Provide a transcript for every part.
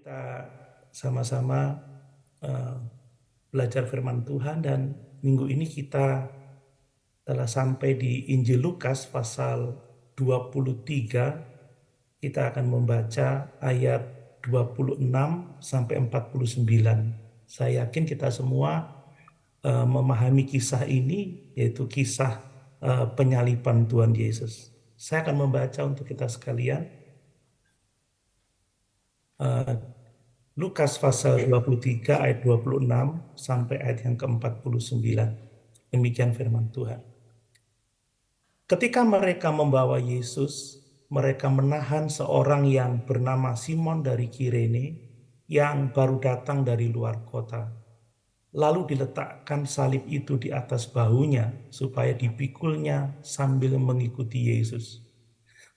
Kita sama-sama eh, belajar firman Tuhan dan minggu ini kita telah sampai di Injil Lukas pasal 23. Kita akan membaca ayat 26 sampai 49. Saya yakin kita semua memahami kisah ini, yaitu kisah penyaliban Tuhan Yesus. Saya akan membaca untuk kita sekalian. Eh, Lukas pasal 23 ayat 26 sampai ayat yang ke-49. Demikian firman Tuhan. Ketika mereka membawa Yesus, mereka menahan seorang yang bernama Simon dari Kirene yang baru datang dari luar kota. Lalu diletakkan salib itu di atas bahunya supaya dipikulnya sambil mengikuti Yesus.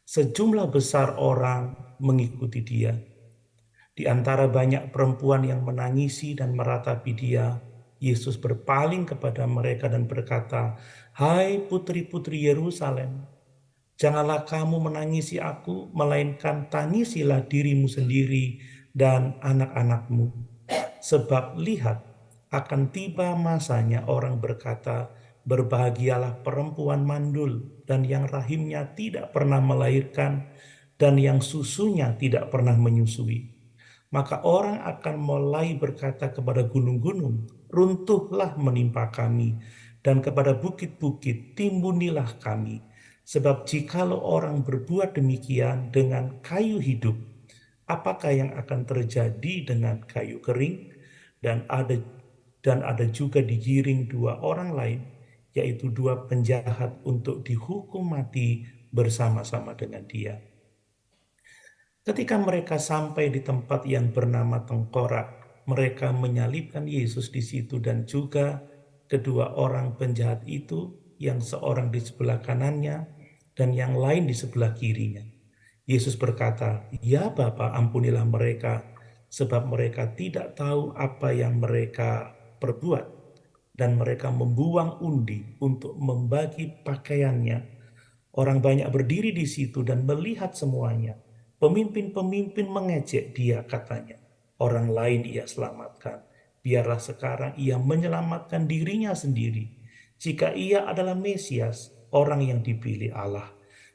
Sejumlah besar orang mengikuti dia. Di antara banyak perempuan yang menangisi dan meratapi dia, Yesus berpaling kepada mereka dan berkata, "Hai putri-putri Yerusalem, janganlah kamu menangisi aku, melainkan tangisilah dirimu sendiri dan anak-anakmu. Sebab lihat, akan tiba masanya orang berkata, berbahagialah perempuan mandul dan yang rahimnya tidak pernah melahirkan dan yang susunya tidak pernah menyusui. Maka orang akan mulai berkata kepada gunung-gunung, runtuhlah menimpa kami, dan kepada bukit-bukit timbunilah kami. Sebab jikalau orang berbuat demikian dengan kayu hidup, apakah yang akan terjadi dengan kayu kering? Dan ada juga digiring dua orang lain, yaitu dua penjahat untuk dihukum mati bersama-sama dengan dia. Ketika mereka sampai di tempat yang bernama Tengkorak, mereka menyalibkan Yesus di situ dan juga kedua orang penjahat itu, yang seorang di sebelah kanannya dan yang lain di sebelah kirinya. Yesus berkata, "Ya Bapa, ampunilah mereka, sebab mereka tidak tahu apa yang mereka perbuat." Dan mereka membuang undi untuk membagi pakaiannya. Orang banyak berdiri di situ dan melihat semuanya. Pemimpin-pemimpin mengejek dia, katanya. Orang lain ia selamatkan. Biarlah sekarang ia menyelamatkan dirinya sendiri. Jika ia adalah Mesias, orang yang dipilih Allah.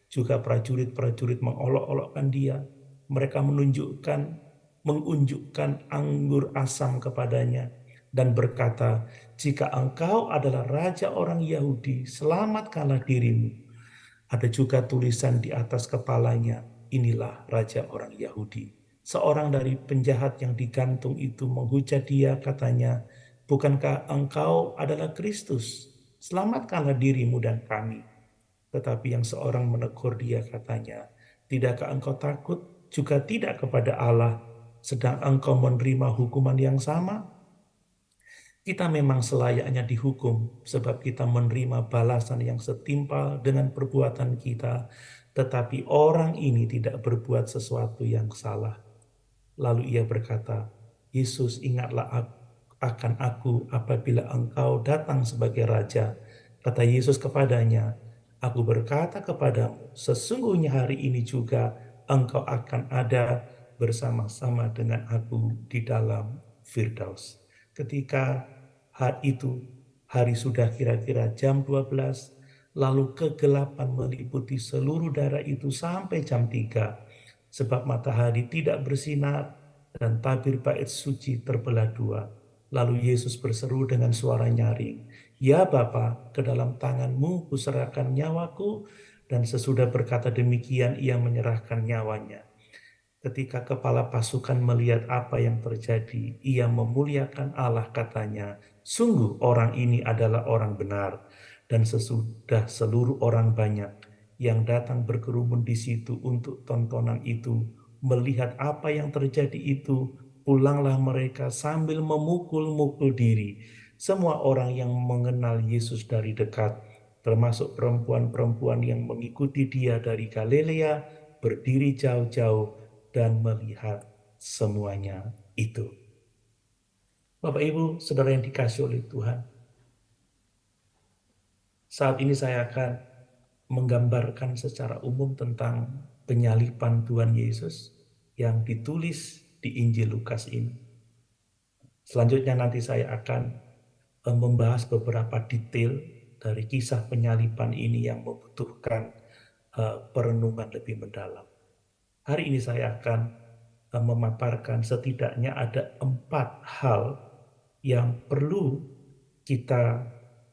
Juga prajurit-prajurit mengolok-olokkan dia. Mereka mengunjukkan anggur asam kepadanya dan berkata, "Jika engkau adalah raja orang Yahudi, selamatkanlah dirimu." Ada juga tulisan di atas kepalanya, "Inilah Raja orang Yahudi." Seorang dari penjahat yang digantung itu menghujat dia, katanya, "Bukankah engkau adalah Kristus? Selamatkanlah dirimu dan kami." Tetapi yang seorang menegur dia, katanya, "Tidakkah engkau takut juga tidak kepada Allah, sedang engkau menerima hukuman yang sama?" Kita memang selayaknya dihukum sebab kita menerima balasan yang setimpal dengan perbuatan kita, tetapi orang ini tidak berbuat sesuatu yang salah. Lalu ia berkata, "Yesus, ingatlah akan aku apabila engkau datang sebagai raja." Kata Yesus kepadanya, "Aku berkata kepadamu, sesungguhnya hari ini juga engkau akan ada bersama-sama dengan aku di dalam Firdaus." Ketika hari sudah kira-kira jam 12, lalu kegelapan meliputi seluruh daerah itu sampai jam 3, sebab matahari tidak bersinar dan tabir bait suci terbelah dua. Lalu Yesus berseru dengan suara nyaring, "Ya Bapa, ke dalam tanganmu kuserahkan nyawaku." Dan sesudah berkata demikian, ia menyerahkan nyawanya. Ketika kepala pasukan melihat apa yang terjadi, ia memuliakan Allah, katanya, "Sungguh orang ini adalah orang benar." Dan sesudah seluruh orang banyak yang datang berkerumun di situ untuk tontonan itu, melihat apa yang terjadi itu, pulanglah mereka sambil memukul-mukul diri. Semua orang yang mengenal Yesus dari dekat, termasuk perempuan-perempuan yang mengikuti dia dari Galilea, berdiri jauh-jauh dan melihat semuanya itu. Bapak Ibu, saudara yang dikasih oleh Tuhan, saat ini saya akan menggambarkan secara umum tentang penyaliban Tuhan Yesus yang ditulis di Injil Lukas ini. Selanjutnya nanti saya akan membahas beberapa detail dari kisah penyaliban ini yang membutuhkan perenungan lebih mendalam. Hari ini saya akan memaparkan setidaknya ada 4 hal yang perlu kita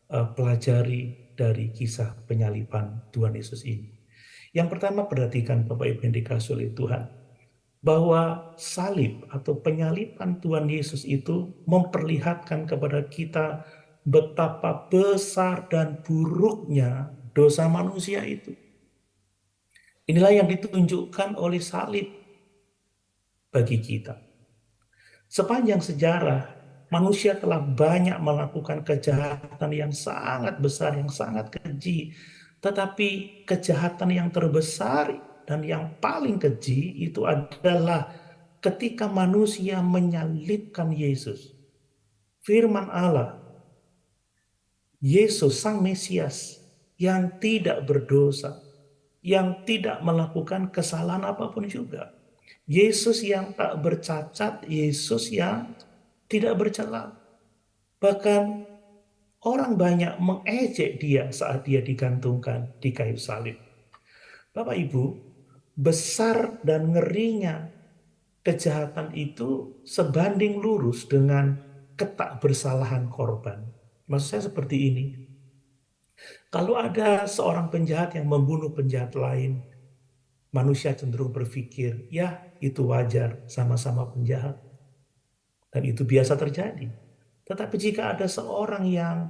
pelajari dari kisah penyaliban Tuhan Yesus ini. Yang pertama, perhatikan Bapak Ibu yang dikasihi oleh Tuhan, bahwa salib atau penyaliban Tuhan Yesus itu memperlihatkan kepada kita betapa besar dan buruknya dosa manusia itu. Inilah yang ditunjukkan oleh salib bagi kita. Sepanjang sejarah, manusia telah banyak melakukan kejahatan yang sangat besar, yang sangat keji. Tetapi kejahatan yang terbesar dan yang paling keji itu adalah ketika manusia menyalibkan Yesus. Firman Allah, Yesus Sang Mesias yang tidak berdosa, yang tidak melakukan kesalahan apapun juga. Yesus yang tak bercacat, Yesus yang tidak bercela. Bahkan orang banyak mengejek dia saat dia digantungkan di kayu salib. Bapak Ibu, besar dan ngerinya kejahatan itu sebanding lurus dengan ketakbersalahan korban. Maksud saya seperti ini. Kalau ada seorang penjahat yang membunuh penjahat lain, manusia cenderung berpikir, ya itu wajar, sama-sama penjahat. Dan itu biasa terjadi. Tetapi jika ada seorang yang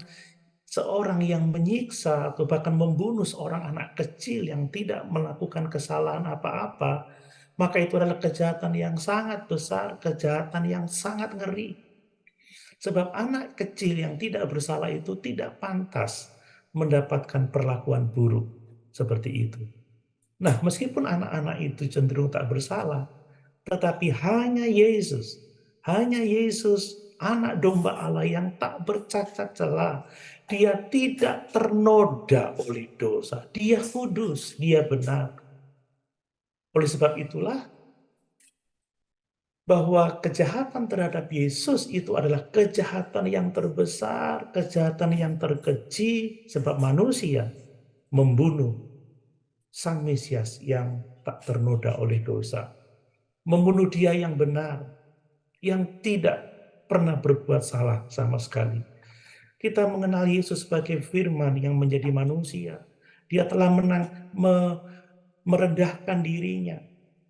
menyiksa atau bahkan membunuh seorang anak kecil yang tidak melakukan kesalahan apa-apa, maka itu adalah kejahatan yang sangat besar, kejahatan yang sangat ngeri. Sebab anak kecil yang tidak bersalah itu tidak pantas mendapatkan perlakuan buruk seperti itu. Nah, meskipun anak-anak itu cenderung tak bersalah, tetapi hanya Yesus, anak domba Allah yang tak bercacat celah. Dia tidak ternoda oleh dosa. Dia kudus, dia benar. Oleh sebab itulah, bahwa kejahatan terhadap Yesus itu adalah kejahatan yang terbesar, kejahatan yang terkeji, sebab manusia membunuh Sang Mesias yang tak ternoda oleh dosa. Membunuh dia yang benar, yang tidak pernah berbuat salah sama sekali. Kita mengenal Yesus sebagai firman yang menjadi manusia. Dia telah merendahkan dirinya,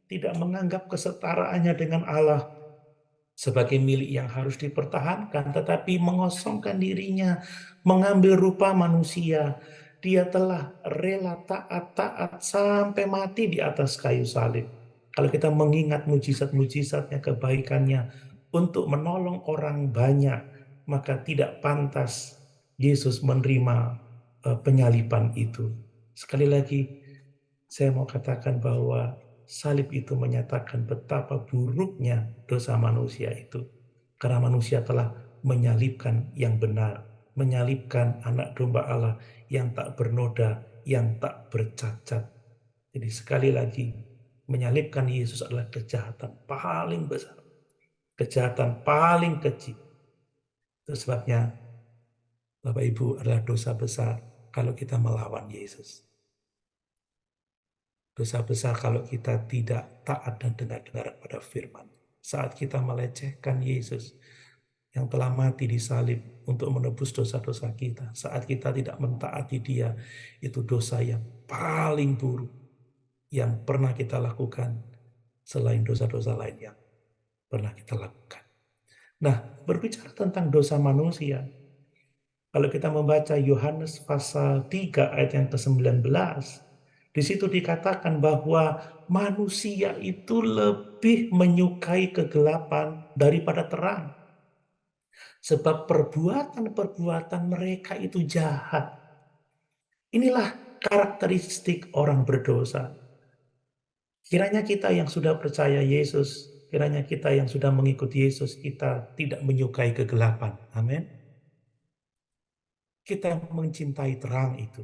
tidak menganggap kesetaraannya dengan Allah sebagai milik yang harus dipertahankan, tetapi mengosongkan dirinya, mengambil rupa manusia. Dia telah rela taat sampai mati di atas kayu salib. Kalau kita mengingat mujizat-mujizatnya, kebaikannya untuk menolong orang banyak, maka tidak pantas Yesus menerima penyaliban itu. Sekali lagi, saya mau katakan bahwa salib itu menyatakan betapa buruknya dosa manusia itu. Karena manusia telah menyalibkan yang benar, menyalibkan anak domba Allah yang tak bernoda, yang tak bercacat. Jadi sekali lagi, menyalibkan Yesus adalah kejahatan paling besar, kejahatan paling kecil. Itu sebabnya, Bapak Ibu, adalah dosa besar kalau kita melawan Yesus. Dosa besar kalau kita tidak taat dan dengar-dengar pada firman. Saat kita melecehkan Yesus yang telah mati di salib untuk menebus dosa-dosa kita. Saat kita tidak mentaati dia, itu dosa yang paling buruk yang pernah kita lakukan selain dosa-dosa lain yang pernah kita lakukan. Nah, berbicara tentang dosa manusia, kalau kita membaca Yohanes pasal 3 ayat yang ke-19, di situ dikatakan bahwa manusia itu lebih menyukai kegelapan daripada terang. Sebab perbuatan-perbuatan mereka itu jahat. Inilah karakteristik orang berdosa. Kiranya kita yang sudah percaya Yesus, kiranya kita yang sudah mengikuti Yesus, kita tidak menyukai kegelapan. Amin. Kita mencintai terang itu.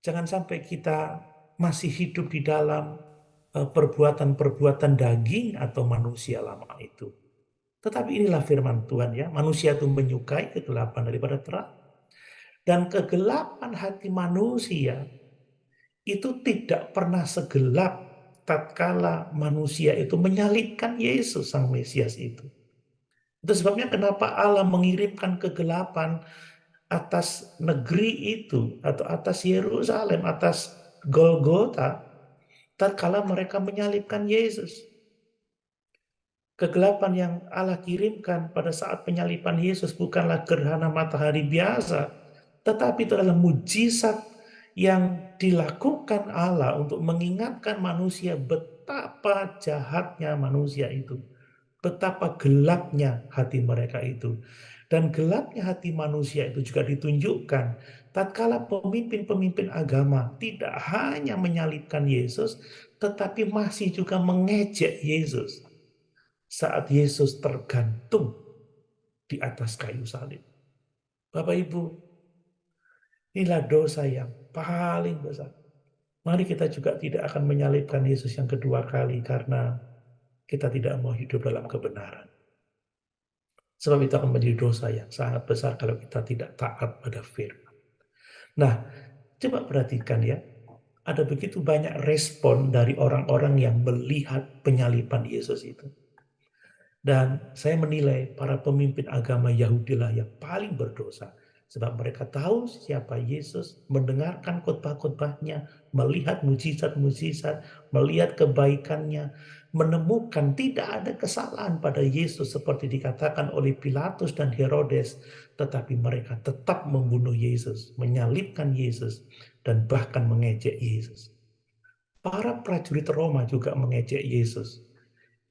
Jangan sampai kita masih hidup di dalam perbuatan-perbuatan daging atau manusia lama itu. Tetapi inilah firman Tuhan ya, manusia itu menyukai kegelapan daripada terang. Dan kegelapan hati manusia itu tidak pernah segelap tatkala manusia itu menyalibkan Yesus Sang Mesias itu. Itu sebabnya kenapa Allah mengirimkan kegelapan atas negeri itu atau atas Yerusalem, atas Golgota tatkala mereka menyalibkan Yesus. Kegelapan yang Allah kirimkan pada saat penyaliban Yesus bukanlah gerhana matahari biasa, tetapi itu adalah mujizat yang dilakukan Allah untuk mengingatkan manusia betapa jahatnya manusia itu, betapa gelapnya hati mereka itu. Dan gelapnya hati manusia itu juga ditunjukkan tatkala pemimpin-pemimpin agama tidak hanya menyalibkan Yesus, tetapi masih juga mengejek Yesus saat Yesus tergantung di atas kayu salib. Bapak Ibu, inilah dosa yang paling besar. Mari kita juga tidak akan menyalibkan Yesus yang kedua kali karena kita tidak mau hidup dalam kebenaran. Sebab itu akan menjadi dosa yang sangat besar kalau kita tidak taat pada firman. Nah, coba perhatikan ya, ada begitu banyak respon dari orang-orang yang melihat penyaliban Yesus itu. Dan saya menilai para pemimpin agama Yahudi lah yang paling berdosa. Sebab mereka tahu siapa Yesus, mendengarkan khotbah-khotbahnya, melihat mujizat-mujizat, melihat kebaikannya, menemukan tidak ada kesalahan pada Yesus seperti dikatakan oleh Pilatus dan Herodes. Tetapi mereka tetap membunuh Yesus, menyalibkan Yesus, dan bahkan mengejek Yesus. Para prajurit Roma juga mengejek Yesus.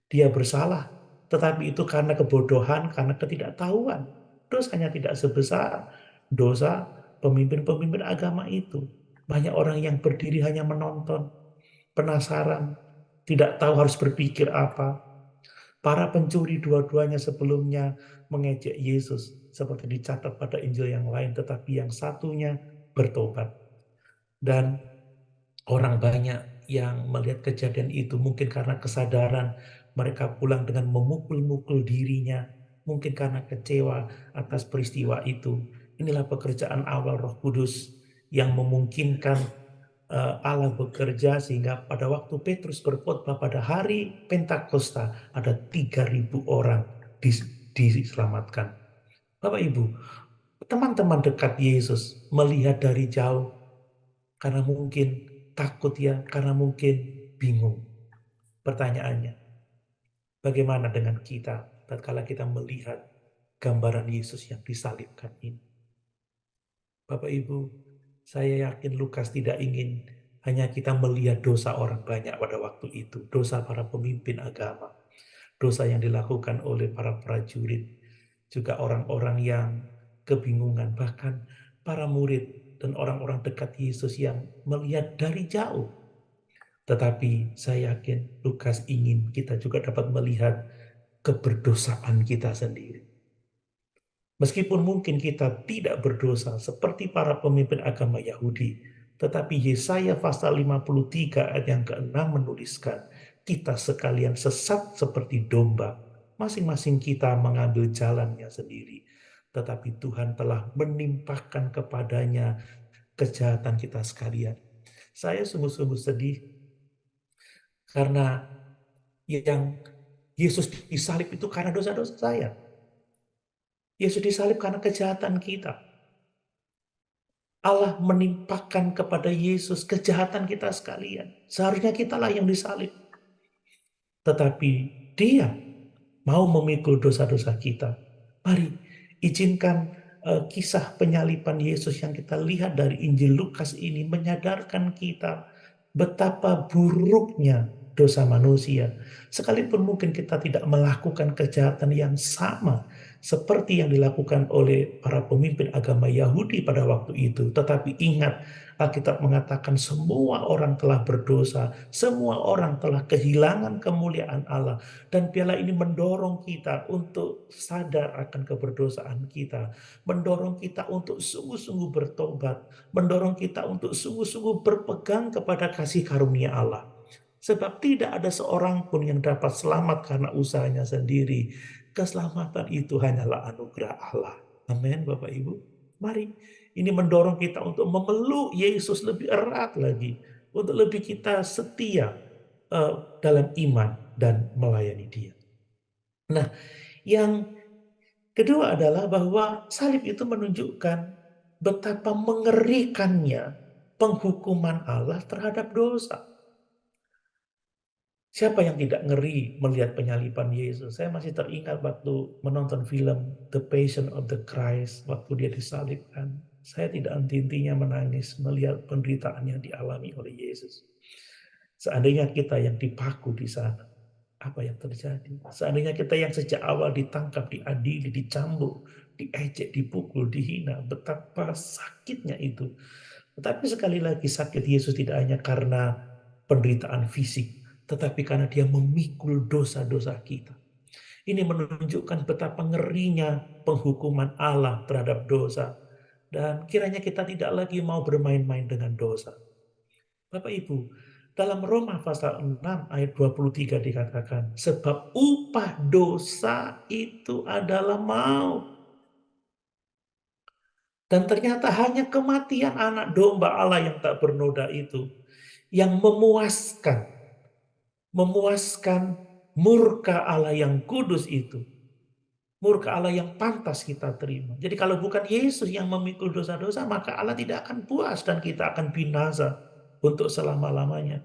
Dia bersalah, tetapi itu karena kebodohan, karena ketidaktahuan. Dosanya tidak sebesar dosa pemimpin-pemimpin agama itu. Banyak orang yang berdiri hanya menonton, penasaran, tidak tahu harus berpikir apa. Para pencuri dua-duanya sebelumnya mengejek Yesus, seperti dicatat pada Injil yang lain, tetapi yang satunya bertobat. Dan orang banyak yang melihat kejadian itu mungkin karena kesadaran mereka pulang dengan memukul-mukul dirinya, mungkin karena kecewa atas peristiwa itu. Inilah pekerjaan awal Roh Kudus yang memungkinkan Allah bekerja sehingga pada waktu Petrus berkhotbah pada hari Pentakosta ada 3.000 orang diselamatkan. Bapak Ibu, teman-teman dekat Yesus melihat dari jauh karena mungkin takut ya, karena mungkin bingung. Pertanyaannya, bagaimana dengan kita tatkala kita melihat gambaran Yesus yang disalibkan ini? Bapak Ibu, saya yakin Lukas tidak ingin hanya kita melihat dosa orang banyak pada waktu itu, dosa para pemimpin agama, dosa yang dilakukan oleh para prajurit, juga orang-orang yang kebingungan, bahkan para murid dan orang-orang dekat Yesus yang melihat dari jauh. Tetapi saya yakin Lukas ingin kita juga dapat melihat keberdosaan kita sendiri. Meskipun mungkin kita tidak berdosa seperti para pemimpin agama Yahudi, tetapi Yesaya pasal 53 ayat yang ke-6 menuliskan, kita sekalian sesat seperti domba, masing-masing kita mengambil jalannya sendiri. Tetapi Tuhan telah menimpakan kepadanya kejahatan kita sekalian. Saya sungguh-sungguh sedih karena yang Yesus disalib itu karena dosa-dosa saya. Yesus disalib karena kejahatan kita. Allah menimpakan kepada Yesus kejahatan kita sekalian. Seharusnya kitalah yang disalib. Tetapi dia mau memikul dosa-dosa kita. Mari izinkan kisah penyaliban Yesus yang kita lihat dari Injil Lukas ini menyadarkan kita betapa buruknya dosa manusia. Sekalipun mungkin kita tidak melakukan kejahatan yang sama seperti yang dilakukan oleh para pemimpin agama Yahudi pada waktu itu. Tetapi ingat, Alkitab mengatakan semua orang telah berdosa, semua orang telah kehilangan kemuliaan Allah. Dan piala ini mendorong kita untuk sadar akan keberdosaan kita, mendorong kita untuk sungguh-sungguh bertobat, mendorong kita untuk sungguh-sungguh berpegang kepada kasih karunia Allah. Sebab tidak ada seorang pun yang dapat selamat karena usahanya sendiri. Keselamatan itu hanyalah anugerah Allah. Amin, Bapak Ibu. Mari, ini mendorong kita untuk memeluk Yesus lebih erat lagi. Untuk lebih kita setia dalam iman dan melayani Dia. Nah, yang kedua adalah bahwa salib itu menunjukkan betapa mengerikannya penghukuman Allah terhadap dosa. Siapa yang tidak ngeri melihat penyaliban Yesus? Saya masih teringat waktu menonton film The Passion of the Christ, waktu dia disalibkan. Saya tidak henti-hentinya menangis melihat penderitaan yang dialami oleh Yesus. Seandainya kita yang dipaku di sana, apa yang terjadi? Seandainya kita yang sejak awal ditangkap, diadili, dicambuk, diejek, dipukul, dihina, betapa sakitnya itu. Tetapi sekali lagi sakit Yesus tidak hanya karena penderitaan fisik, tetapi karena dia memikul dosa-dosa kita. Ini menunjukkan betapa ngerinya penghukuman Allah terhadap dosa. Dan kiranya kita tidak lagi mau bermain-main dengan dosa. Bapak Ibu, dalam Roma pasal 6 ayat 23 dikatakan, sebab upah dosa itu adalah maut. Dan ternyata hanya kematian anak domba Allah yang tak bernoda itu yang memuaskan murka Allah yang kudus itu. Murka Allah yang pantas kita terima. Jadi kalau bukan Yesus yang memikul dosa-dosa, maka Allah tidak akan puas dan kita akan binasa untuk selama-lamanya.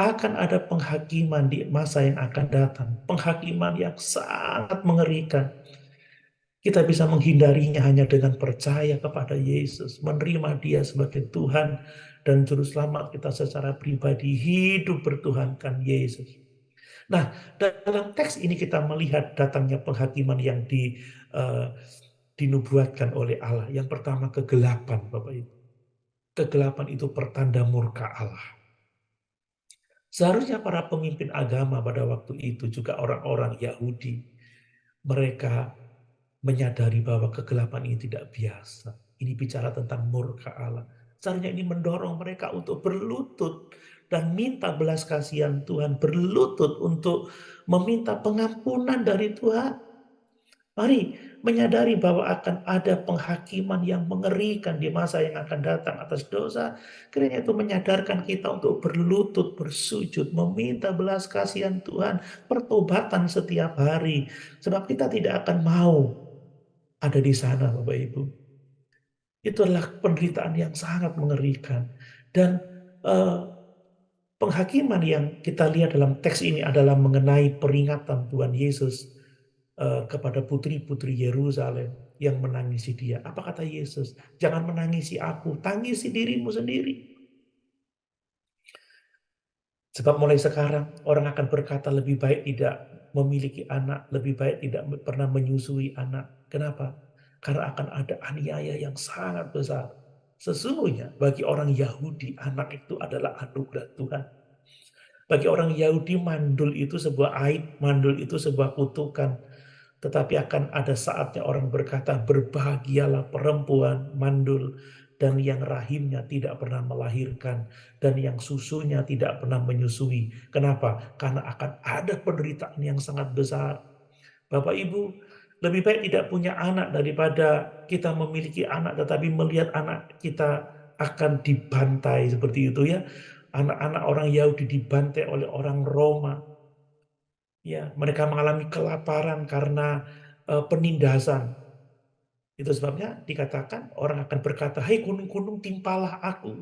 Akan ada penghakiman di masa yang akan datang. Penghakiman yang sangat mengerikan. Kita bisa menghindarinya hanya dengan percaya kepada Yesus, menerima Dia sebagai Tuhan dan Juru Selamat kita secara pribadi, hidup bertuhankan Yesus. Nah, dalam teks ini kita melihat datangnya penghakiman yang dinubuatkan oleh Allah. Yang pertama kegelapan, Bapak Ibu. Kegelapan itu pertanda murka Allah. Seharusnya para pemimpin agama pada waktu itu juga orang-orang Yahudi, mereka menyadari bahwa kegelapan ini tidak biasa. Ini bicara tentang murka Allah. Seharusnya ini mendorong mereka untuk berlutut dan minta belas kasihan Tuhan, berlutut untuk meminta pengampunan dari Tuhan. Mari menyadari bahwa akan ada penghakiman yang mengerikan di masa yang akan datang atas dosa. Kiranya itu menyadarkan kita untuk berlutut, bersujud, meminta belas kasihan Tuhan, pertobatan setiap hari. Sebab kita tidak akan mau ada di sana, Bapak Ibu. Itu adalah penderitaan yang sangat mengerikan. Dan penghakiman yang kita lihat dalam teks ini adalah mengenai peringatan Tuhan Yesus kepada putri-putri Yerusalem yang menangisi dia. Apa kata Yesus? Jangan menangisi aku, tangisi dirimu sendiri. Sebab mulai sekarang orang akan berkata lebih baik tidak memiliki anak, lebih baik tidak pernah menyusui anak. Kenapa? Karena akan ada aniaya yang sangat besar. Sesungguhnya bagi orang Yahudi anak itu adalah anugerah Tuhan. Bagi orang Yahudi mandul itu sebuah aib, mandul itu sebuah kutukan. Tetapi akan ada saatnya orang berkata, berbahagialah perempuan mandul dan yang rahimnya tidak pernah melahirkan dan yang susunya tidak pernah menyusui. Kenapa? Karena akan ada penderitaan yang sangat besar. Bapak Ibu, lebih baik tidak punya anak daripada kita memiliki anak tetapi melihat anak kita akan dibantai seperti itu ya. Anak-anak orang Yahudi dibantai oleh orang Roma. Ya, mereka mengalami kelaparan karena penindasan. Itu sebabnya dikatakan orang akan berkata, "Hai gunung-gunung, timpalah aku."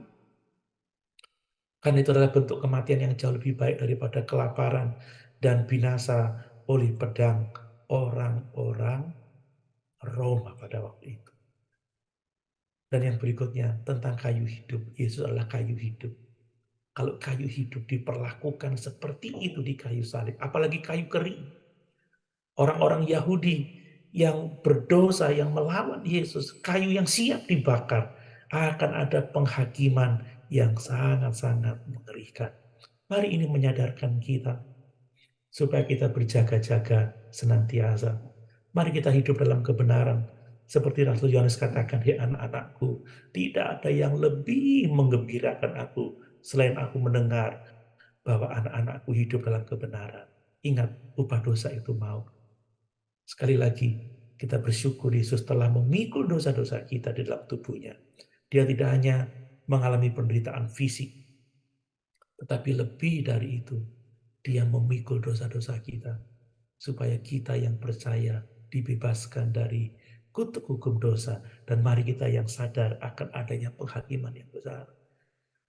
Karena itu adalah bentuk kematian yang jauh lebih baik daripada kelaparan dan binasa oleh pedang orang-orang Roma pada waktu itu. Dan yang berikutnya tentang kayu hidup. Yesus adalah kayu hidup. Kalau kayu hidup diperlakukan seperti itu di kayu salib, apalagi kayu kering. Orang-orang Yahudi yang berdosa, yang melawan Yesus, kayu yang siap dibakar, akan ada penghakiman yang sangat-sangat mengerikan. Mari ini menyadarkan kita, supaya kita berjaga-jaga senantiasa. Mari kita hidup dalam kebenaran. Seperti Rasul Yohanes katakan, "Hei anak-anakku, tidak ada yang lebih menggembirakan aku, selain aku mendengar bahwa anak-anakku hidup dalam kebenaran. Ingat, upah dosa itu maut. Sekali lagi, kita bersyukur Yesus telah memikul dosa-dosa kita di dalam tubuhnya. Dia tidak hanya mengalami penderitaan fisik, tetapi lebih dari itu, dia memikul dosa-dosa kita, supaya kita yang percaya dibebaskan dari kutuk hukum dosa, dan mari kita yang sadar akan adanya penghakiman yang besar.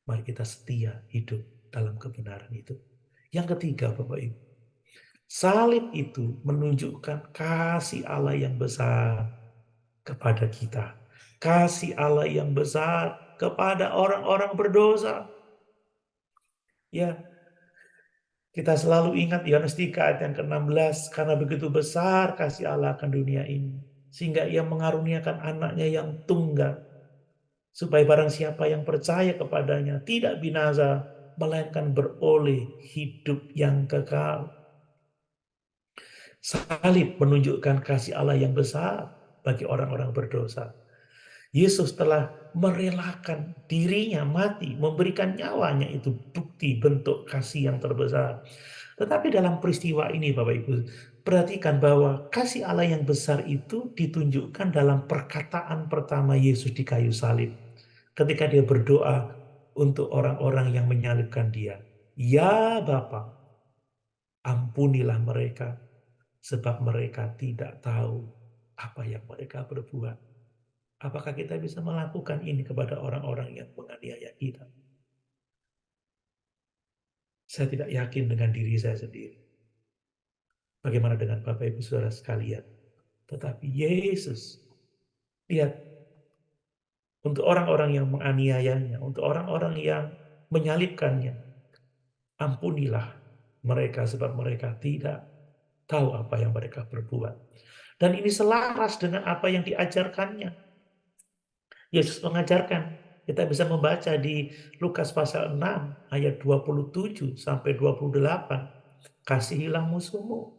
Mari kita setia hidup dalam kebenaran itu. Yang ketiga, Bapak Ibu, salib itu menunjukkan kasih Allah yang besar kepada kita. Kasih Allah yang besar kepada orang-orang berdosa. Ya, kita selalu ingat Yohanes 3 ayat yang ke-16, karena begitu besar kasih Allah akan dunia ini, sehingga ia mengaruniakan anaknya yang tunggal, supaya barang siapa yang percaya kepadanya tidak binasa, melainkan beroleh hidup yang kekal. Salib menunjukkan kasih Allah yang besar bagi orang-orang berdosa. Yesus telah merelakan dirinya mati, memberikan nyawanya, itu bukti bentuk kasih yang terbesar. Tetapi dalam peristiwa ini Bapak Ibu, perhatikan bahwa kasih Allah yang besar itu ditunjukkan dalam perkataan pertama Yesus di kayu salib. Ketika dia berdoa untuk orang-orang yang menyalibkan dia. Ya Bapa, ampunilah mereka, sebab mereka tidak tahu apa yang mereka berbuat. Apakah kita bisa melakukan ini kepada orang-orang yang menganiaya kita? Saya tidak yakin dengan diri saya sendiri. Bagaimana dengan Bapak Ibu Saudara sekalian? Tetapi Yesus, lihat, untuk orang-orang yang menganiayanya, untuk orang-orang yang menyalibkannya, ampunilah mereka sebab mereka tidak tahu apa yang mereka berbuat. Dan ini selaras dengan apa yang diajarkannya. Yesus mengajarkan, kita bisa membaca di Lukas pasal 6 ayat 27 sampai 28. Kasihilah musuhmu,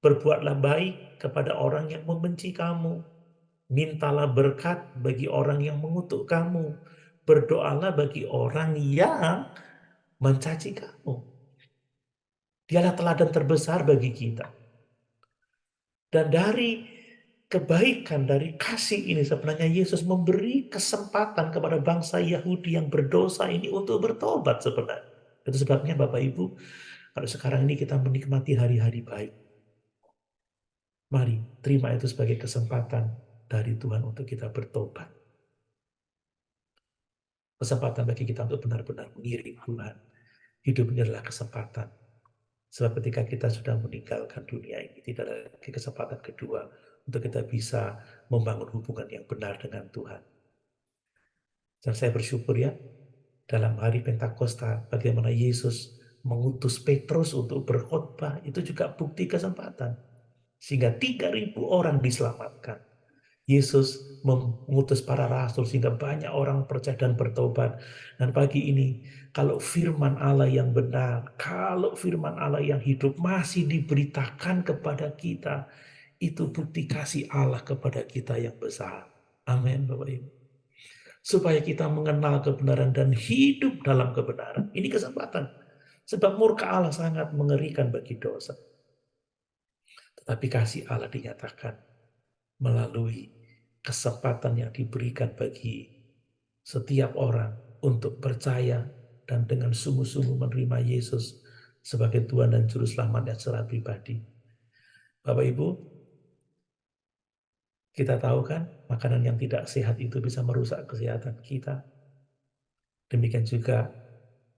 berbuatlah baik kepada orang yang membenci kamu, mintalah berkat bagi orang yang mengutuk kamu, berdoalah bagi orang yang mencaci kamu. Dialah teladan terbesar bagi kita. Dan dari kebaikan, dari kasih ini sebenarnya Yesus memberi kesempatan kepada bangsa Yahudi yang berdosa ini untuk bertobat sebenarnya. Itu sebabnya Bapak Ibu, kalau sekarang ini kita menikmati hari-hari baik, mari terima itu sebagai kesempatan dari Tuhan untuk kita bertobat. Kesempatan bagi kita untuk benar-benar mengiring Tuhan. Hidup ini adalah kesempatan. Sebab ketika kita sudah meninggalkan dunia ini, tidak ada lagi kesempatan kedua untuk kita bisa membangun hubungan yang benar dengan Tuhan. Dan saya bersyukur ya, dalam hari Pentakosta, bagaimana Yesus mengutus Petrus untuk berkhotbah, itu juga bukti kesempatan. Sehingga 3.000 orang diselamatkan. Yesus mengutus para rasul sehingga banyak orang percaya dan bertobat. Dan pagi ini, kalau firman Allah yang benar, kalau firman Allah yang hidup masih diberitakan kepada kita, itu bukti kasih Allah kepada kita yang besar. Amin, Bapak Ibu. Supaya kita mengenal kebenaran dan hidup dalam kebenaran. Ini kesempatan. Sebab murka Allah sangat mengerikan bagi dosa. Tetapi kasih Allah dinyatakan melalui kesempatan yang diberikan bagi setiap orang untuk percaya dan dengan sungguh-sungguh menerima Yesus sebagai Tuhan dan Juru Selamat yang secara pribadi. Bapak Ibu, kita tahu kan makanan yang tidak sehat itu bisa merusak kesehatan kita. Demikian juga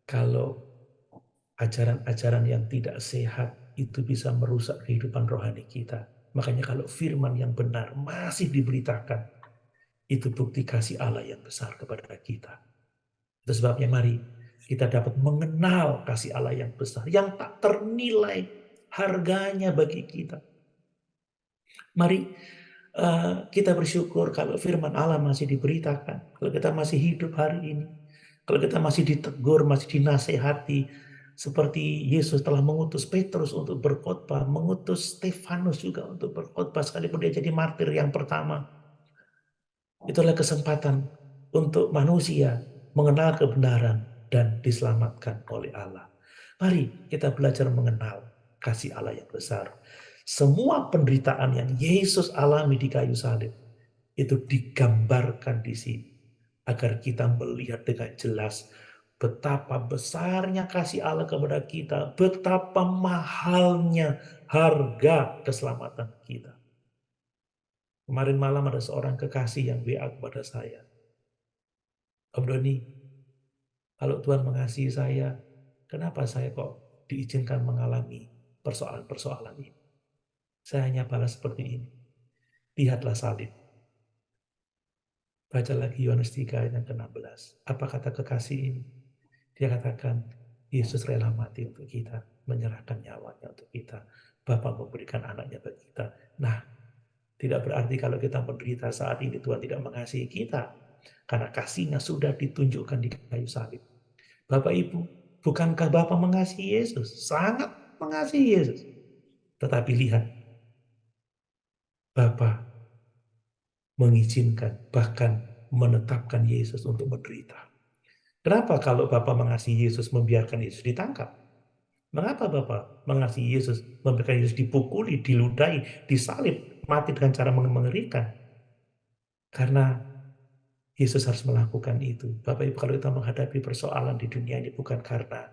kalau ajaran-ajaran yang tidak sehat itu bisa merusak kehidupan rohani kita. Makanya kalau firman yang benar masih diberitakan, itu bukti kasih Allah yang besar kepada kita. Itu sebabnya mari kita dapat mengenal kasih Allah yang besar, yang tak ternilai harganya bagi kita. Mari kita bersyukur kalau firman Allah masih diberitakan, kalau kita masih hidup hari ini, kalau kita masih ditegur, masih dinasehati, seperti Yesus telah mengutus Petrus untuk berkhotbah, mengutus Stefanus juga untuk berkhotbah sekalipun dia jadi martir yang pertama. Itulah kesempatan untuk manusia mengenal kebenaran dan diselamatkan oleh Allah. Mari kita belajar mengenal kasih Allah yang besar. Semua penderitaan yang Yesus alami di kayu salib itu digambarkan di sini agar kita melihat dengan jelas betapa besarnya kasih Allah kepada kita, betapa mahalnya harga keselamatan kita. Kemarin malam ada seorang kekasih yang WA kepada saya. Om Doni, kalau Tuhan mengasihi saya, kenapa saya kok diizinkan mengalami persoalan-persoalan ini? Saya hanya balas seperti ini. Lihatlah salib. Baca lagi Yohanes 3 ayat yang ke-16. Apa kata kekasih ini? Dia katakan, Yesus rela mati untuk kita, menyerahkan nyawanya untuk kita. Bapa memberikan anaknya bagi kita. Nah, tidak berarti kalau kita menderita saat ini Tuhan tidak mengasihi kita. Karena kasihnya sudah ditunjukkan di kayu salib. Bapak Ibu, bukankah Bapak mengasihi Yesus? Sangat mengasihi Yesus. Tetapi lihat, Bapak mengizinkan, bahkan menetapkan Yesus untuk menderita. Kenapa kalau Bapak mengasihi Yesus membiarkan Yesus ditangkap? Mengapa Bapak mengasihi Yesus membiarkan Yesus dipukuli, diludahi, disalib, mati dengan cara mengerikan? Karena Yesus harus melakukan itu. Bapak Ibu, kalau kita menghadapi persoalan di dunia ini bukan karena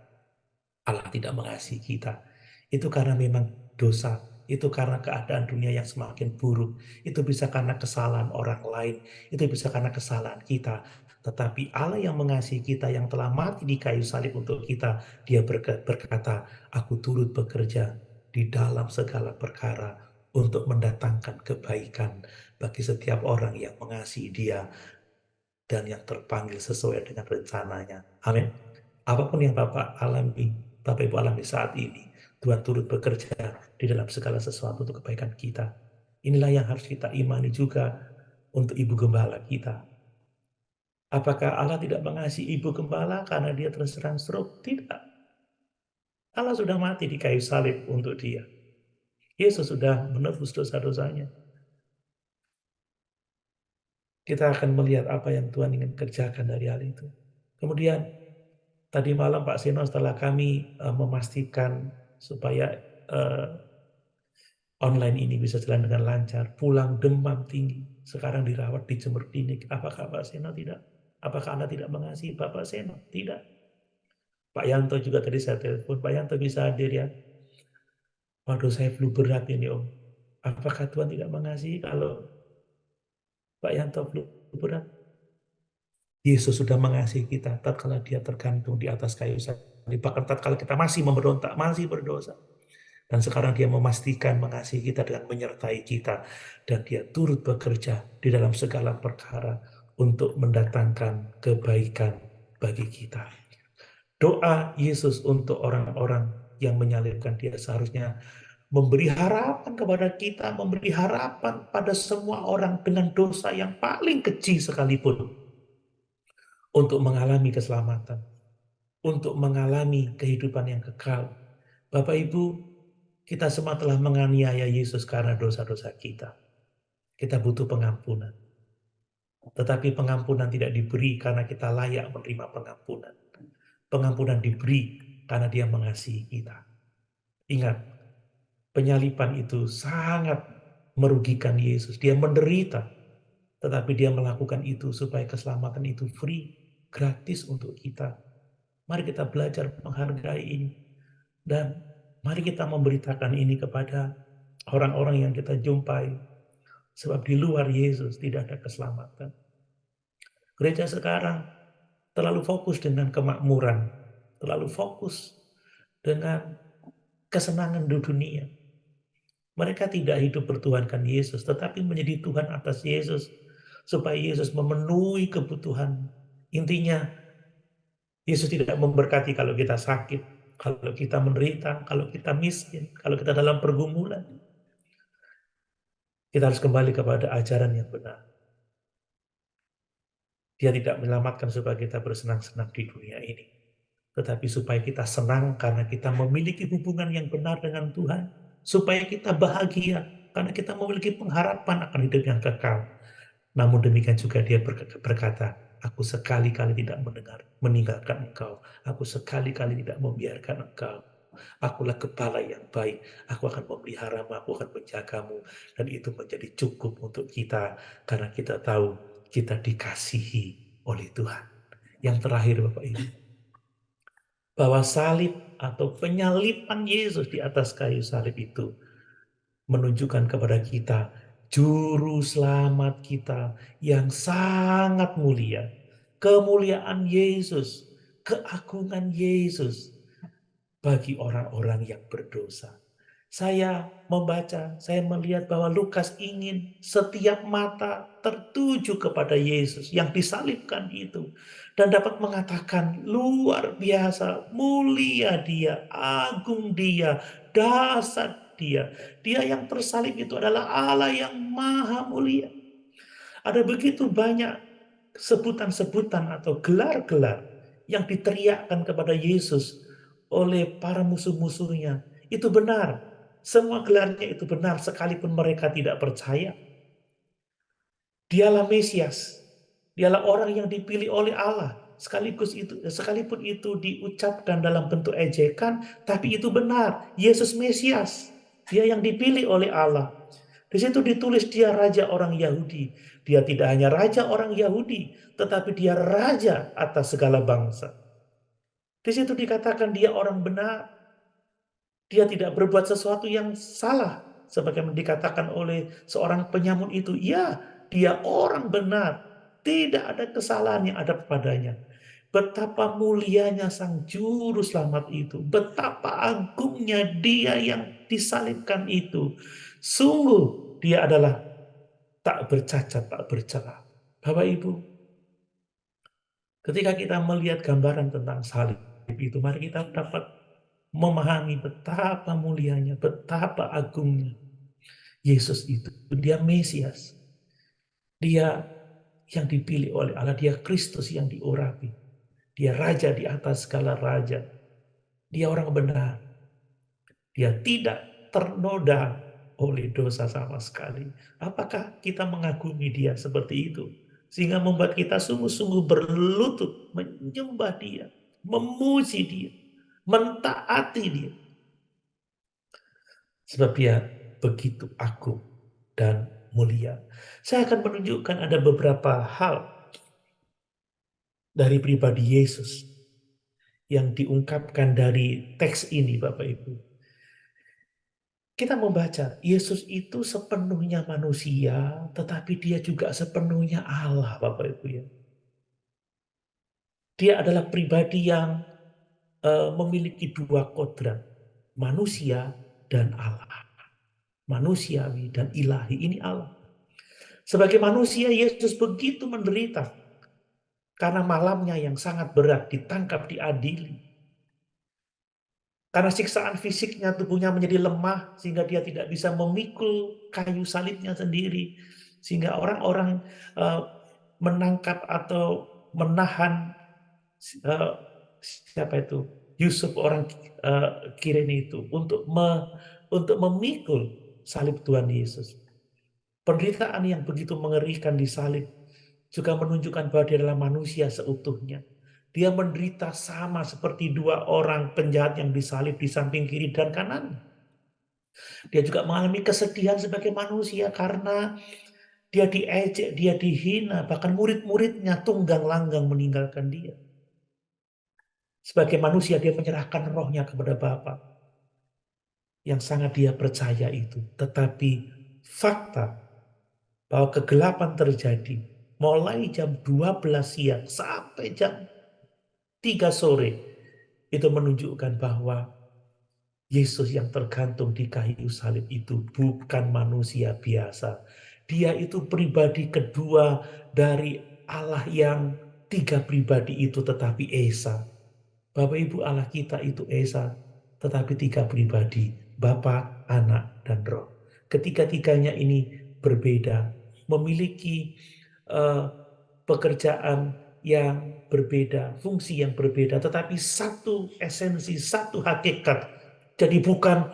Allah tidak mengasihi kita. Itu karena memang dosa. Itu karena keadaan dunia yang semakin buruk. Itu bisa karena kesalahan orang lain. Itu bisa karena kesalahan kita. Tetapi Allah yang mengasihi kita, yang telah mati di kayu salib untuk kita, dia berkata, aku turut bekerja di dalam segala perkara untuk mendatangkan kebaikan bagi setiap orang yang mengasihi dia dan yang terpanggil sesuai dengan rencananya. Amin. Apapun yang Bapak alami, Bapak Ibu alami saat ini, Tuhan turut bekerja di dalam segala sesuatu untuk kebaikan kita. Inilah yang harus kita imani juga untuk Ibu Gembala kita. Apakah Allah tidak mengasihi Ibu Gembala karena dia terserang stroke? Tidak. Allah sudah mati di kayu salib untuk dia. Yesus sudah menebus dosa-dosanya. Kita akan melihat apa yang Tuhan ingin kerjakan dari hal itu. Kemudian tadi malam Pak Seno setelah kami memastikan supaya online ini bisa jalan dengan lancar, pulang demam tinggi, sekarang dirawat di Jember Klinik. Apakah Pak Seno tidak? Apakah Anda tidak mengasihi Bapak Seno? Tidak. Pak Yanto juga tadi saya telepon, Pak Yanto bisa hadir ya? Waduh, saya flu berat ini Om. Apakah Tuhan tidak mengasihi kalau Pak Yanto flu berat? Yesus sudah mengasihi kita tatkala dia tergantung di atas kayu salib. Bahkan tatkala kita masih memberontak, masih berdosa. Dan sekarang dia memastikan mengasihi kita dan menyertai kita. Dan dia turut bekerja di dalam segala perkara untuk mendatangkan kebaikan bagi kita. Doa Yesus untuk orang-orang yang menyalibkan dia seharusnya memberi harapan kepada kita, memberi harapan pada semua orang dengan dosa yang paling kecil sekalipun untuk mengalami keselamatan, untuk mengalami kehidupan yang kekal. Bapak Ibu, kita semua telah menganiaya Yesus karena dosa-dosa kita. Kita butuh pengampunan. Tetapi pengampunan tidak diberi karena kita layak menerima pengampunan. Pengampunan diberi karena dia mengasihi kita. Ingat, penyaliban itu sangat merugikan Yesus. Dia menderita. Tetapi dia melakukan itu supaya keselamatan itu free, gratis untuk kita. Mari kita belajar menghargai ini. Dan mari kita memberitakan ini kepada orang-orang yang kita jumpai. Sebab di luar Yesus tidak ada keselamatan. Gereja sekarang terlalu fokus dengan kemakmuran. Terlalu fokus dengan kesenangan di dunia. Mereka tidak hidup bertuhankan Yesus, tetapi menjadi Tuhan atas Yesus. Supaya Yesus memenuhi kebutuhan. Intinya, Yesus tidak memberkati kalau kita sakit, kalau kita menderita, kalau kita miskin, kalau kita dalam pergumulan. Kita harus kembali kepada ajaran yang benar. Dia tidak menyelamatkan supaya kita bersenang-senang di dunia ini. Tetapi supaya kita senang karena kita memiliki hubungan yang benar dengan Tuhan. Supaya kita bahagia karena kita memiliki pengharapan akan hidup yang kekal. Namun demikian juga dia berkata, aku sekali-kali tidak meninggalkan engkau. Aku sekali-kali tidak membiarkan engkau. Akulah gembala yang baik. Aku akan memeliharamu, aku akan menjagamu. Dan itu menjadi cukup untuk kita. Karena kita tahu kita dikasihi oleh Tuhan. Yang terakhir Bapak Ibu, bahwa salib atau penyaliban Yesus di atas kayu salib itu menunjukkan kepada kita juru selamat kita yang sangat mulia. Kemuliaan Yesus, keagungan Yesus bagi orang-orang yang berdosa. Saya membaca, saya melihat bahwa Lukas ingin setiap mata tertuju kepada Yesus yang disalibkan itu. Dan dapat mengatakan luar biasa, mulia dia, agung dia, dahsyat dia. Dia yang tersalib itu adalah Allah yang maha mulia. Ada begitu banyak sebutan-sebutan atau gelar-gelar yang diteriakkan kepada Yesus oleh para musuh-musuhnya. Itu benar. Semua gelarnya itu benar sekalipun mereka tidak percaya. Dialah Mesias. Dialah orang yang dipilih oleh Allah. Sekalipun itu diucapkan dalam bentuk ejekan, tapi itu benar. Yesus Mesias. Dia yang dipilih oleh Allah. Di situ ditulis dia raja orang Yahudi. Dia tidak hanya raja orang Yahudi, tetapi dia raja atas segala bangsa. Di situ dikatakan dia orang benar. Dia tidak berbuat sesuatu yang salah. Sebagaimana dikatakan oleh seorang penyamun itu. Ya, dia orang benar. Tidak ada kesalahan yang ada padanya. Betapa mulianya sang juru selamat itu. Betapa agungnya dia yang disalibkan itu. Sungguh dia adalah tak bercacat, tak bercela. Bapak Ibu, ketika kita melihat gambaran tentang salib itu, mari kita dapat memahami betapa mulianya, betapa agungnya Yesus itu. Dia Mesias. Dia yang dipilih oleh Allah. Dia Kristus yang diurapi. Dia raja di atas segala raja. Dia orang benar. Dia tidak ternoda oleh dosa sama sekali. Apakah kita mengagumi dia seperti itu? Sehingga membuat kita sungguh-sungguh berlutut menyembah dia, memuji dia, mentaati dia. Sebab dia begitu agung dan mulia. Saya akan menunjukkan ada beberapa hal dari pribadi Yesus yang diungkapkan dari teks ini, Bapak Ibu. Kita membaca, Yesus itu sepenuhnya manusia, tetapi dia juga sepenuhnya Allah, Bapak Ibu ya. Dia adalah pribadi yang memiliki dua kodrat, manusia dan Allah. Manusiawi dan ilahi, ini Allah. Sebagai manusia, Yesus begitu menderita karena malamnya yang sangat berat, ditangkap, diadili. Karena siksaan fisiknya, tubuhnya menjadi lemah, sehingga dia tidak bisa memikul kayu salibnya sendiri. Sehingga orang-orang menangkap atau menahan siapa itu? Yusuf orang Kirene itu untuk memikul salib Tuhan Yesus. Penderitaan yang begitu mengerikan di salib juga menunjukkan bahwa dia adalah manusia seutuhnya. Dia menderita sama seperti dua orang penjahat yang disalib di samping kiri dan kanan. Dia juga mengalami kesedihan sebagai manusia karena dia diejek, dia dihina, bahkan murid-muridnya tunggang langgang meninggalkan dia. Sebagai manusia dia menyerahkan rohnya kepada Bapa yang sangat dia percaya itu. Tetapi fakta bahwa kegelapan terjadi mulai jam 12 siang sampai jam 3 sore, itu menunjukkan bahwa Yesus yang tergantung di kayu salib itu bukan manusia biasa. Dia itu pribadi kedua dari Allah yang tiga pribadi itu tetapi Esa. Bapak Ibu, Allah kita itu Esa tetapi tiga pribadi, Bapa, Anak, dan Roh. Ketiga-tiganya ini berbeda, memiliki pekerjaan yang berbeda, fungsi yang berbeda, tetapi satu esensi, satu hakikat. Jadi bukan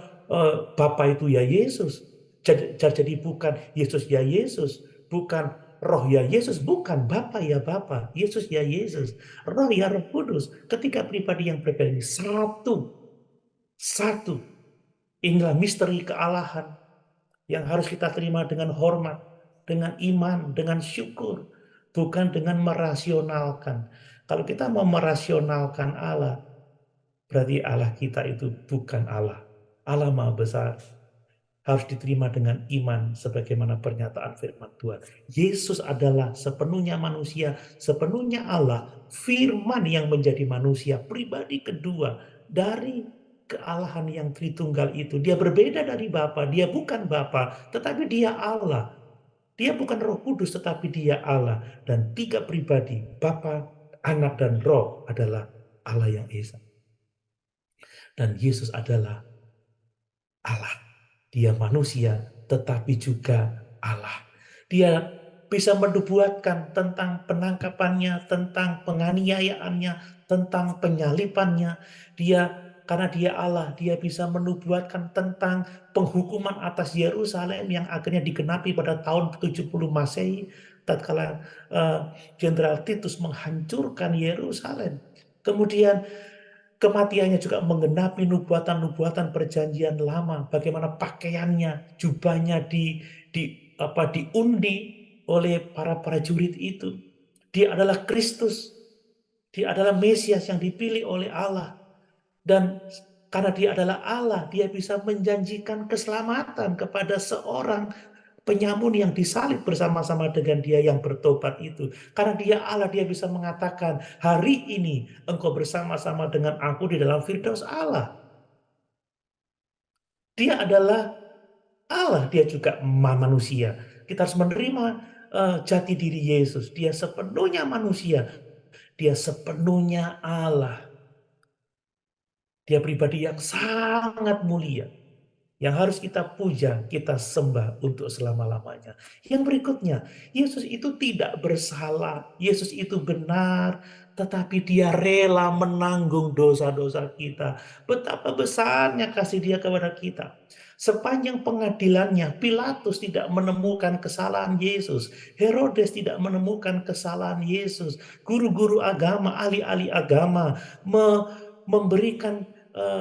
Bapa itu ya Yesus, jadi bukan Yesus ya Yesus, bukan Roh ya Yesus, bukan Bapa ya Bapa, Yesus ya Yesus, Roh ya Roh Kudus, ketiga pribadi yang berbeda ini satu. Satu. Inilah misteri kealahan yang harus kita terima dengan hormat, dengan iman, dengan syukur, bukan dengan merasionalkan. Kalau kita mau merasionalkan Allah, berarti Allah kita itu bukan Allah. Allah Maha Besar. Harus diterima dengan iman sebagaimana pernyataan firman Tuhan. Yesus adalah sepenuhnya manusia, sepenuhnya Allah, firman yang menjadi manusia, pribadi kedua dari kealahan yang Tritunggal itu. Dia berbeda dari Bapa, dia bukan Bapa, tetapi dia Allah. Dia bukan Roh Kudus, tetapi dia Allah. Dan tiga pribadi, Bapa, Anak, dan Roh adalah Allah yang Esa. Dan Yesus adalah Allah. Dia manusia, tetapi juga Allah. Dia bisa menubuatkan tentang penangkapannya, tentang penganiayaannya, tentang penyalipannya. Karena dia Allah, dia bisa menubuatkan tentang penghukuman atas Yerusalem yang akhirnya digenapi pada tahun 70 Masehi, tatkala Jenderal Titus menghancurkan Yerusalem. Kemudian kematiannya juga menggenapi nubuatan-nubuatan perjanjian lama. Bagaimana pakaiannya, jubahnya diundi oleh para prajurit itu. Dia adalah Kristus. Dia adalah Mesias yang dipilih oleh Allah. Dan karena dia adalah Allah, dia bisa menjanjikan keselamatan kepada seorang penyamun yang disalib bersama-sama dengan dia yang bertobat itu. Karena dia Allah, dia bisa mengatakan, hari ini engkau bersama-sama dengan aku di dalam firdaus Allah. Dia adalah Allah, dia juga manusia. Kita harus menerima jati diri Yesus. Dia sepenuhnya manusia, dia sepenuhnya Allah. Dia pribadi yang sangat mulia, yang harus kita puja, kita sembah untuk selama-lamanya. Yang berikutnya, Yesus itu tidak bersalah, Yesus itu benar, tetapi dia rela menanggung dosa-dosa kita. Betapa besarnya kasih dia kepada kita. Sepanjang pengadilannya, Pilatus tidak menemukan kesalahan Yesus. Herodes tidak menemukan kesalahan Yesus. Guru-guru agama, ahli-ahli agama memberikan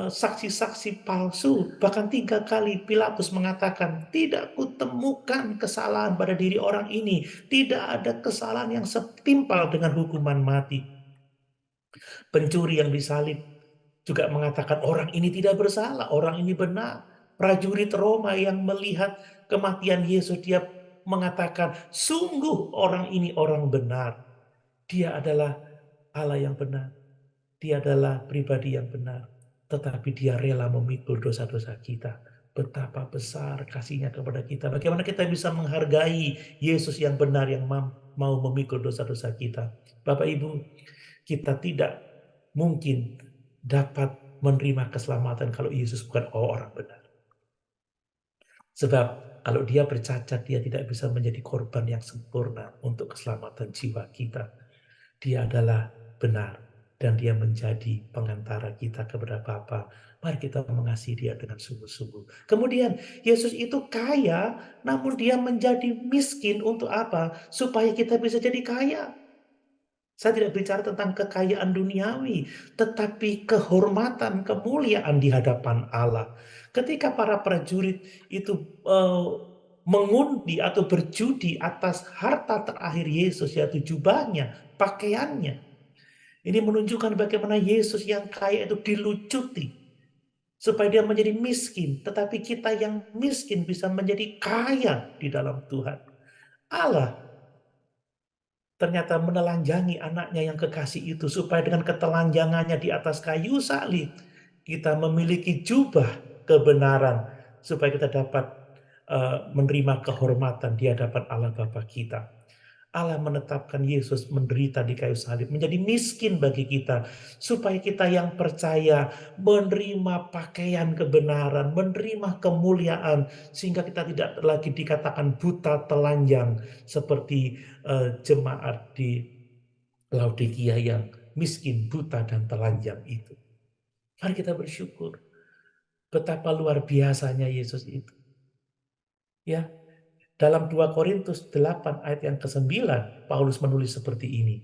saksi-saksi palsu. Bahkan 3 kali Pilatus mengatakan, tidak kutemukan kesalahan pada diri orang ini. Tidak ada kesalahan yang setimpal dengan hukuman mati. Pencuri yang disalib juga mengatakan orang ini tidak bersalah, orang ini benar. Prajurit Roma yang melihat kematian Yesus, dia mengatakan, sungguh orang ini orang benar. Dia adalah Allah yang benar. Dia adalah pribadi yang benar, tetapi dia rela memikul dosa-dosa kita. Betapa besar kasihnya kepada kita. Bagaimana kita bisa menghargai Yesus yang benar yang mau memikul dosa-dosa kita. Bapak Ibu, kita tidak mungkin dapat menerima keselamatan kalau Yesus bukan orang benar. Sebab kalau dia bercacat, dia tidak bisa menjadi korban yang sempurna untuk keselamatan jiwa kita. Dia adalah benar dan dia menjadi pengantara kita kepada Bapa. Mari kita mengasihi dia dengan sungguh-sungguh. Kemudian Yesus itu kaya, namun dia menjadi miskin untuk apa? Supaya kita bisa jadi kaya. Saya tidak bicara tentang kekayaan duniawi, tetapi kehormatan, kemuliaan di hadapan Allah. Ketika para prajurit itu mengundi atau berjudi atas harta terakhir Yesus, yaitu jubahnya, pakaiannya. Ini menunjukkan bagaimana Yesus yang kaya itu dilucuti supaya dia menjadi miskin, tetapi kita yang miskin bisa menjadi kaya di dalam Tuhan. Allah ternyata menelanjangi anaknya yang kekasih itu supaya dengan ketelanjangannya di atas kayu salib kita memiliki jubah kebenaran supaya kita dapat menerima kehormatan di hadapan Allah Bapa kita. Allah menetapkan Yesus menderita di kayu salib, menjadi miskin bagi kita, supaya kita yang percaya menerima pakaian kebenaran, menerima kemuliaan, sehingga kita tidak lagi dikatakan buta telanjang seperti jemaat di Laodikia yang miskin, buta, dan telanjang itu. Mari kita bersyukur betapa luar biasanya Yesus itu. Ya, Dalam 2 Korintus 8 ayat yang ke-9, Paulus menulis seperti ini.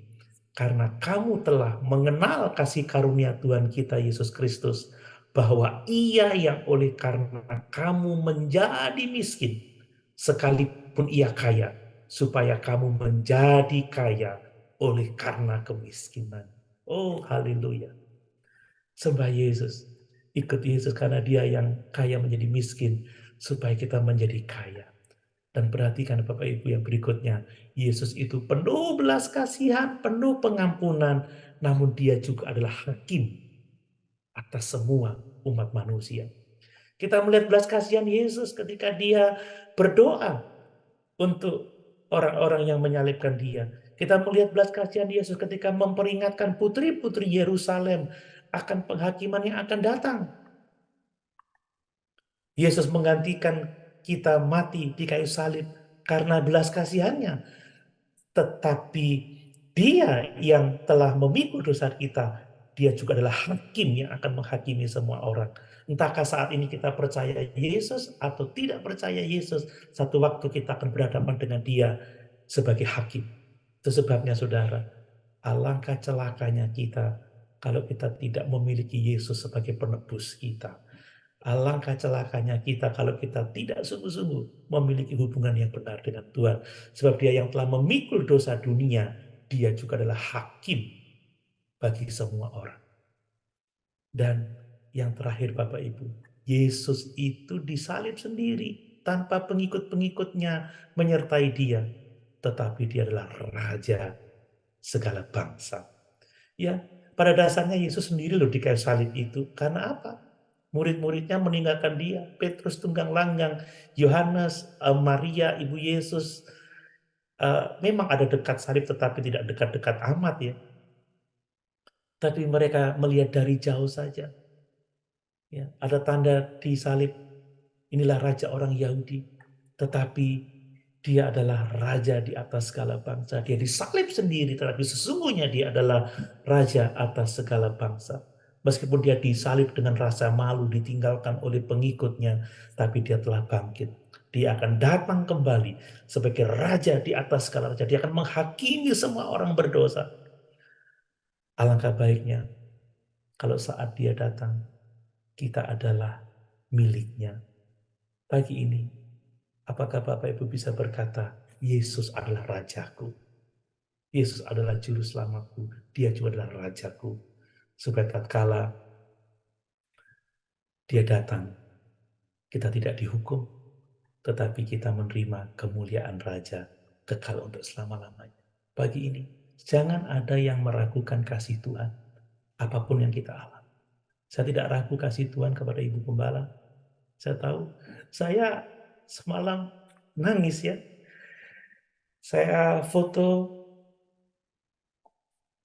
Karena kamu telah mengenal kasih karunia Tuhan kita Yesus Kristus, bahwa ia yang oleh karena kamu menjadi miskin, sekalipun ia kaya, supaya kamu menjadi kaya oleh karena kemiskinan. Oh, haleluya. Sembah Yesus. Ikut Yesus karena dia yang kaya menjadi miskin, supaya kita menjadi kaya. Dan perhatikan Bapak Ibu yang berikutnya, Yesus itu penuh belas kasihan, penuh pengampunan, namun dia juga adalah hakim atas semua umat manusia. Kita melihat belas kasihan Yesus ketika dia berdoa untuk orang-orang yang menyalibkan dia. Kita melihat belas kasihan Yesus ketika memperingatkan putri-putri Yerusalem akan penghakiman yang akan datang. Yesus menggantikan kita mati di kayu salib karena belas kasihannya. Tetapi dia yang telah memikul dosa kita, dia juga adalah hakim yang akan menghakimi semua orang. Entahkah saat ini kita percaya Yesus atau tidak percaya Yesus, satu waktu kita akan berhadapan dengan dia sebagai hakim. Itu sebabnya saudara, alangkah celakanya kita kalau kita tidak memiliki Yesus sebagai penebus kita. Alangkah celakanya kita kalau kita tidak sungguh-sungguh memiliki hubungan yang benar dengan Tuhan. Sebab dia yang telah memikul dosa dunia, dia juga adalah hakim bagi semua orang. Dan yang terakhir Bapak Ibu, Yesus itu disalib sendiri tanpa pengikut-pengikutnya menyertai dia. Tetapi dia adalah Raja segala bangsa. Ya, pada dasarnya Yesus sendiri loh di kayu salib itu. Karena apa? Murid-muridnya meninggalkan dia. Petrus tunggang langgang, Yohanes, Maria, ibu Yesus. Memang ada dekat salib tetapi tidak dekat-dekat amat ya. Tapi mereka melihat dari jauh saja. Ya, ada tanda di salib, inilah raja orang Yahudi. Tetapi dia adalah raja di atas segala bangsa. Dia disalib sendiri, tetapi sesungguhnya dia adalah raja atas segala bangsa. Meskipun dia disalib dengan rasa malu, ditinggalkan oleh pengikutnya, tapi dia telah bangkit. Dia akan datang kembali sebagai raja di atas segala raja. Dia akan menghakimi semua orang berdosa. Alangkah baiknya kalau saat dia datang, kita adalah miliknya. Pagi ini, apakah Bapak Ibu bisa berkata, Yesus adalah Rajaku. Yesus adalah Juru Selamatku. Dia juga adalah Rajaku. Supaya tatkala dia datang, kita tidak dihukum, tetapi kita menerima kemuliaan Raja kekal untuk selama-lamanya. Pagi ini, jangan ada yang meragukan kasih Tuhan, apapun yang kita alami. Saya tidak ragu kasih Tuhan kepada Ibu Gembala. Saya tahu, saya semalam nangis ya. Saya foto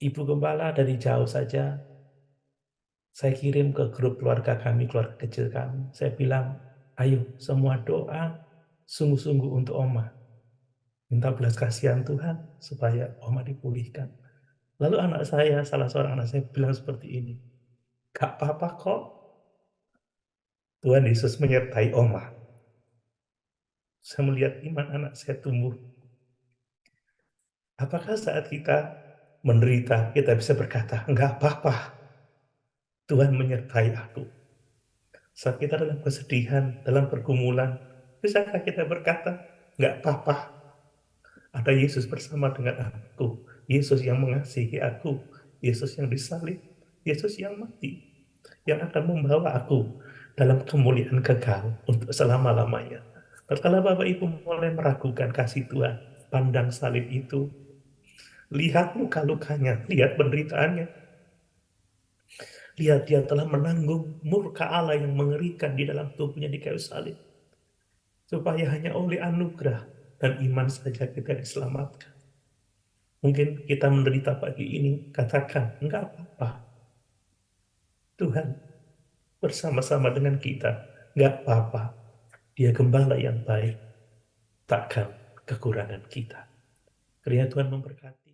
Ibu Gembala dari jauh saja. Saya kirim ke grup keluarga kami, keluarga kecil kami. Saya bilang, ayo semua doa sungguh-sungguh untuk Oma. Minta belas kasihan Tuhan supaya Oma dipulihkan. Lalu anak saya, salah seorang anak saya bilang seperti ini, gak apa-apa kok, Tuhan Yesus menyertai Oma. Saya melihat iman anak saya tumbuh. Apakah saat kita menderita, kita bisa berkata, enggak apa-apa, Tuhan menyertai aku. Saat kita dalam kesedihan, dalam pergumulan, bisakah kita berkata, enggak apa-apa, ada Yesus bersama dengan aku. Yesus yang mengasihi aku. Yesus yang disalib. Yesus yang mati. Yang akan membawa aku dalam kemuliaan kekal untuk selama-lamanya. Kalau Bapak Ibu mulai meragukan kasih Tuhan, pandang salib itu, lihat muka lukanya, lihat penderitaannya. Lihat dia telah menanggung murka Allah yang mengerikan di dalam tubuhnya di kayu salib. Supaya hanya oleh anugerah dan iman saja kita diselamatkan. Mungkin kita menderita pagi ini, katakan, enggak apa-apa. Tuhan bersama-sama dengan kita, enggak apa-apa. Dia gembala yang baik, takkan kekurangan kita. Kiranya Tuhan memberkati.